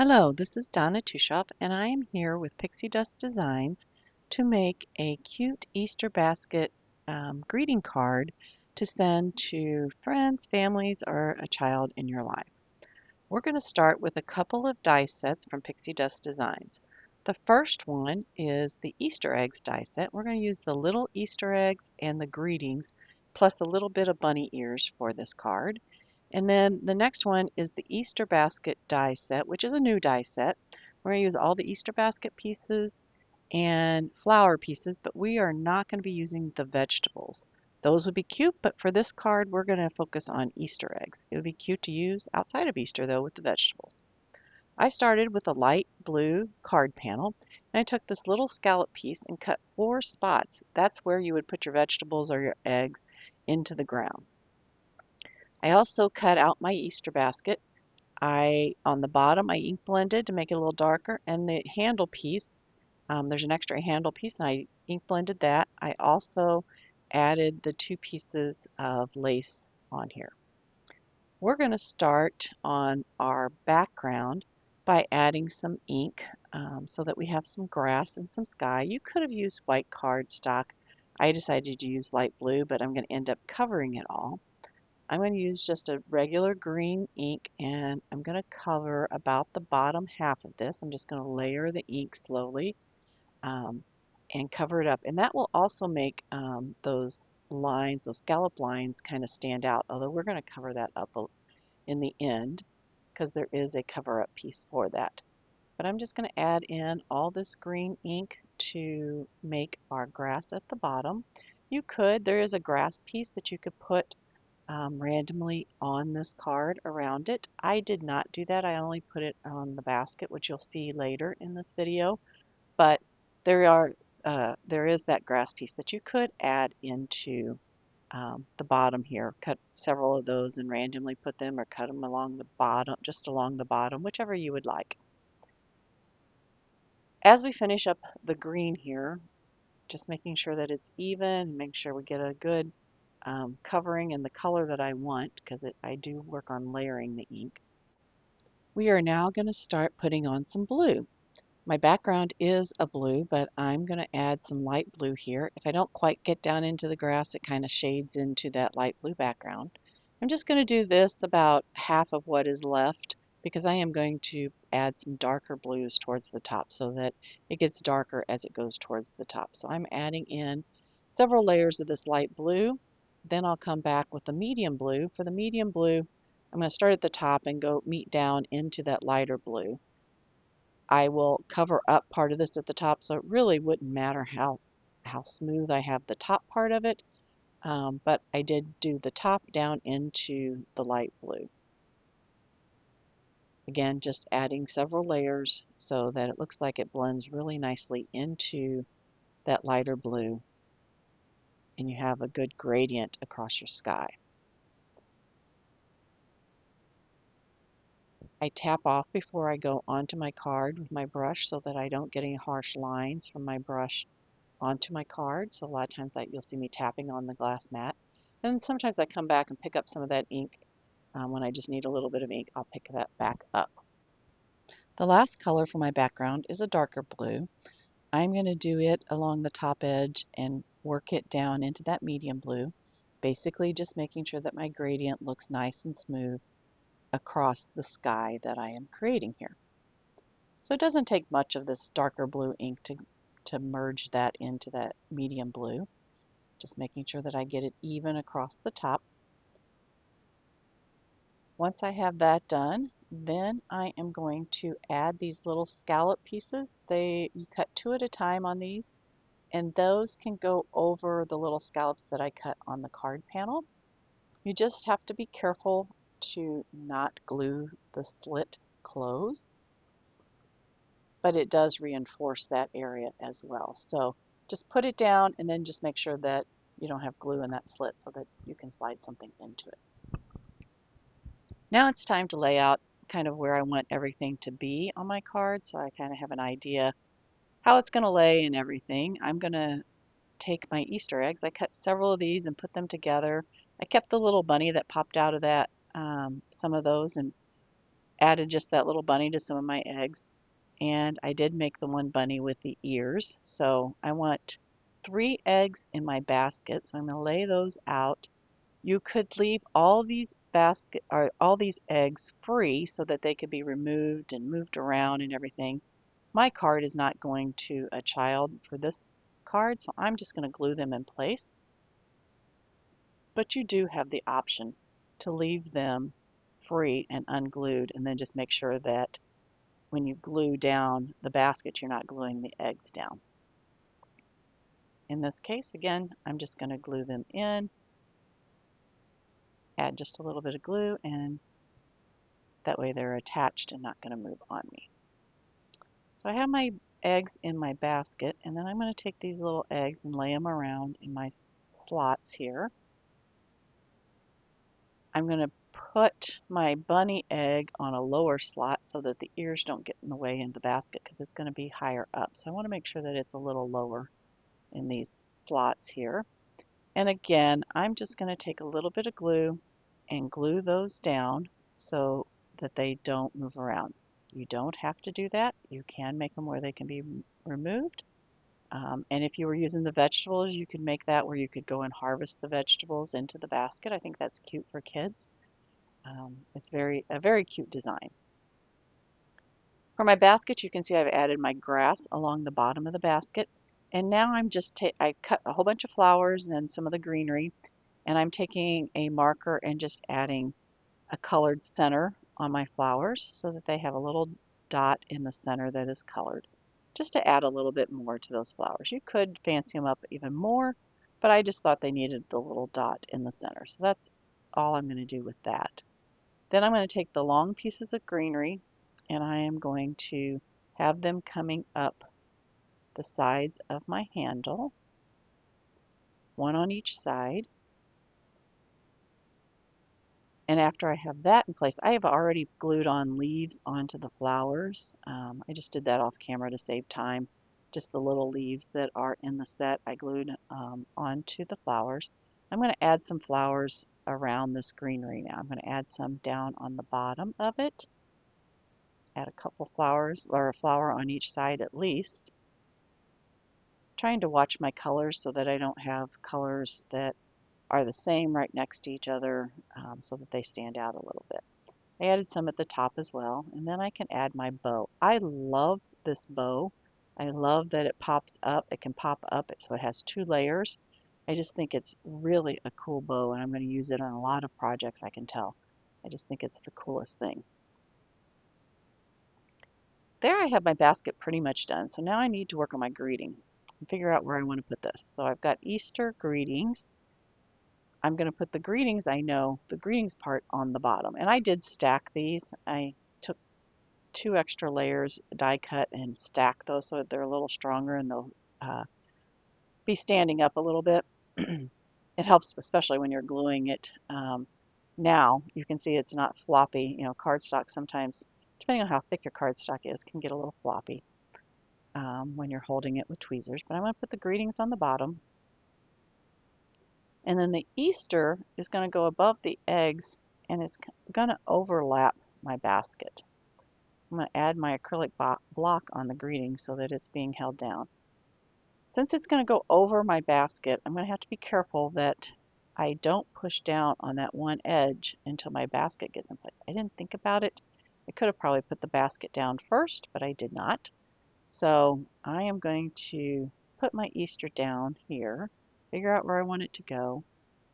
Hello, this is Donna and I am here with Pixi Dust Designs to make a cute Easter basket greeting card to send to friends, families, or a child in your life. We're going to start with a couple of die sets from Pixi Dust Designs. The first one is the Easter eggs die set. We're going to use the little Easter eggs and the greetings plus a little bit of bunny ears for this card. And then the next one is the Easter basket die set, which is a new die set. We're going to use all the Easter basket pieces and flower pieces, but we are not going to be using the vegetables. Those would be cute, but for this card, we're going to focus on Easter eggs. It would be cute to use outside of Easter, though, with the vegetables. I started with a light blue card panel, and I took this little scallop piece and cut 4 spots. That's where you would put your vegetables or your eggs into the ground. I also cut out my Easter basket. On the bottom, I ink blended to make it a little darker, and the handle piece, there's an extra handle piece, and I ink blended that. I also added the 2 pieces of lace on here. We're going to start on our background by adding some ink so that we have some grass and some sky. You could have used white cardstock. I decided to use light blue, but I'm going to end up covering it all. I'm going to use just a regular green ink, and I'm going to cover about the bottom half of this. I'm just going to layer the ink slowly and cover it up. And that will also make those lines, those scallop lines, kind of stand out, although we're going to cover that up in the end because there is a cover-up piece for that. But I'm just going to add in all this green ink to make our grass at the bottom. There is a grass piece that you could put randomly on this card around it. I did not do that. I only put it on the basket, which you'll see later in this video. But there is that grass piece that you could add into the bottom here. Cut several of those and randomly put them, or cut them along the bottom, just along the bottom, whichever you would like. As we finish up the green here, just making sure that it's even, make sure we get a good covering in the color that I want, because I do work on layering the ink. We are now going to start putting on some blue. My background is a blue, but I'm going to add some light blue here. If I don't quite get down into the grass, it kind of shades into that light blue background. I'm just going to do this about half of what is left because I am going to add some darker blues towards the top so that it gets darker as it goes towards the top. So I'm adding in several layers of this light blue. Then I'll come back with the medium blue. For the medium blue, I'm going to start at the top and go meet down into that lighter blue. I will cover up part of this at the top, so it really wouldn't matter how smooth I have the top part of it, but I did do the top down into the light blue. Again, just adding several layers so that it looks like it blends really nicely into that lighter blue, and you have a good gradient across your sky. I tap off before I go onto my card with my brush so that I don't get any harsh lines from my brush onto my card. So a lot of times you'll see me tapping on the glass mat. And sometimes I come back and pick up some of that ink. When I just need a little bit of ink, I'll pick that back up. The last color for my background is a darker blue. I'm going to do it along the top edge and work it down into that medium blue. Basically just making sure that my gradient looks nice and smooth across the sky that I am creating here. So it doesn't take much of this darker blue ink to merge that into that medium blue. Just making sure that I get it even across the top. Once I have that done, then I am going to add these little scallop pieces. You cut 2 at a time on these, and those can go over the little scallops that I cut on the card panel. You just have to be careful to not glue the slit closed, but it does reinforce that area as well. So just put it down and then just make sure that you don't have glue in that slit so that you can slide something into it. Now it's time to lay out kind of where I want everything to be on my card, so I kind of have an idea how it's going to lay and everything. I'm going to take my Easter eggs. I cut several of these and put them together. I kept the little bunny that popped out of that, some of those, and added just that little bunny to some of my eggs, and I did make the one bunny with the ears. So I want 3 eggs in my basket, so I'm going to lay those out. You could leave all these eggs free so that they could be removed and moved around and everything. My card is not going to a child for this card, so I'm just going to glue them in place. But you do have the option to leave them free and unglued, and then just make sure that when you glue down the basket, you're not gluing the eggs down. In this case, again, I'm just going to glue them in, add just a little bit of glue, and that way they're attached and not going to move on me. So I have my eggs in my basket, and then I'm going to take these little eggs and lay them around in my slots here. I'm going to put my bunny egg on a lower slot so that the ears don't get in the way in the basket because it's going to be higher up. So I want to make sure that it's a little lower in these slots here. And again, I'm just going to take a little bit of glue and glue those down so that they don't move around. You don't have to do that. You can make them where they can be removed. And if you were using the vegetables, you could make that where you could go and harvest the vegetables into the basket. I think that's cute for kids. It's a very cute design. For my basket, you can see I've added my grass along the bottom of the basket. And now I cut a whole bunch of flowers and some of the greenery, and I'm taking a marker and just adding a colored center on my flowers so that they have a little dot in the center that is colored, just to add a little bit more to those flowers. You could fancy them up even more, but I just thought they needed the little dot in the center. So that's all I'm going to do with that. Then I'm going to take the long pieces of greenery and I am going to have them coming up the sides of my handle, one on each side. And after I have that in place, I have already glued on leaves onto the flowers. I just did that off camera to save time. Just the little leaves that are in the set, I glued onto the flowers. I'm going to add some flowers around this greenery now. I'm going to add some down on the bottom of it. Add a couple flowers, or a flower on each side at least. Trying to watch my colors so that I don't have colors that are the same right next to each other, so that they stand out a little bit. I added some at the top as well, and then I can add my bow. I love this bow. I love that it pops up. It can pop up so it has 2 layers. I just think it's really a cool bow, and I'm going to use it on a lot of projects, I can tell. I just think it's the coolest thing. There I have my basket pretty much done. So now I need to work on my greeting and figure out where I want to put this. So I've got Easter greetings. I'm going to put the greetings, I know, the greetings part on the bottom. And I did stack these. I took 2 extra layers, die cut, and stack those so that they're a little stronger and they'll be standing up a little bit. It helps, especially when you're gluing it. Now you can see it's not floppy. You know, cardstock sometimes, depending on how thick your cardstock is, can get a little floppy when you're holding it with tweezers. But I'm going to put the greetings on the bottom. And then the Easter is going to go above the eggs, and it's going to overlap my basket. I'm going to add my acrylic block on the greeting so that it's being held down. Since it's going to go over my basket, I'm going to have to be careful that I don't push down on that one edge until my basket gets in place. I didn't think about it. I could have probably put the basket down first, but I did not. So I am going to put my Easter down here, figure out where I want it to go.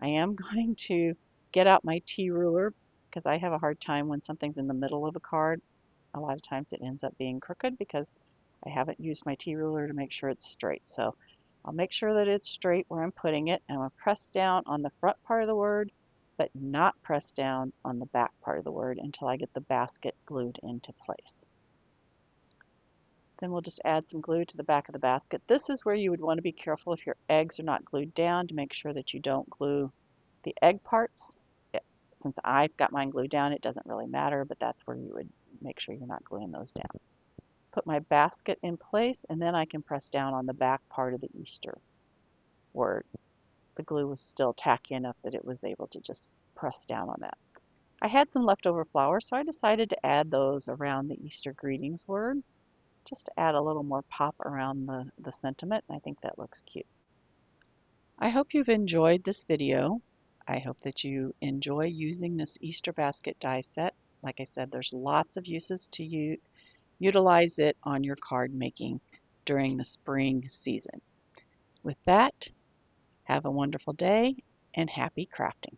I am going to get out my T-ruler because I have a hard time when something's in the middle of a card. A lot of times it ends up being crooked because I haven't used my T-ruler to make sure it's straight. So I'll make sure that it's straight where I'm putting it, and I'm going to press down on the front part of the word, but not press down on the back part of the word until I get the basket glued into place. Then we'll just add some glue to the back of the basket. This is where you would want to be careful if your eggs are not glued down to make sure that you don't glue the egg parts. Since I've got mine glued down, it doesn't really matter, but that's where you would make sure you're not gluing those down. Put my basket in place, and then I can press down on the back part of the Easter word. The glue was still tacky enough that it was able to just press down on that. I had some leftover flowers, so I decided to add those around the Easter greetings word, just to add a little more pop around the sentiment, and I think that looks cute. I hope you've enjoyed this video. I hope that you enjoy using this Easter basket die set. Like I said, there's lots of uses to utilize it on your card making during the spring season. With that, have a wonderful day and happy crafting.